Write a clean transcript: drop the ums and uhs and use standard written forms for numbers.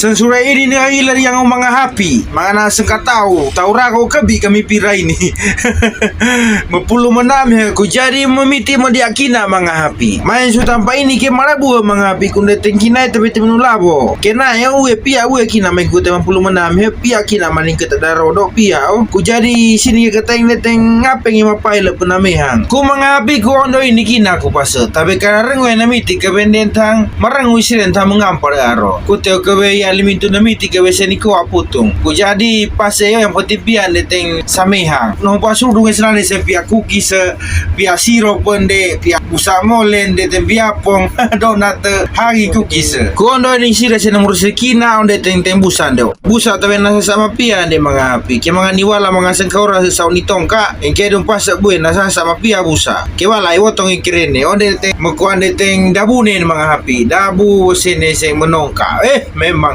Sensura ini ni ilar yang mga happy. Mana sengka tahu rako kabi kami pirai ni. Mepuluh menam ya ku jadi memiti mo diakina mga happy. Main su tanpa ini ke marabu mga happy kunde tengkina tapi temenu labo. Kena ya uwe pia uwe kina main ku 80 menam he pia kina maning ke tadaro dok pia ku jadi sini ke teng neteng ngapeng ima paile penamehang. Ku mga happy ku ondo ini kina ku pase. Tapi karena rengwe namiti ke bendentang marang wisiren ta mengampar aro. Ku teo ke ya limintu namiti ke seni ko aputung. Ku jadi pase yang potipian deteng samehang. No pasuru ngeslane se pia cookies pia siro pende pia usamolen deteng pia pong donat hari cookies. Ku ondo ni sira se nomor sekina onde teng tembusan do. Busa tabe nasa sama pia de mga api. Ke mga niwala mga sengkaura se sauni tongka. Engke dum pasa buen nasa sama pia busa. Ke wala iwotong ikirene onde teng mekuan deteng dabune mga api. Dabu sene se menongka. Memang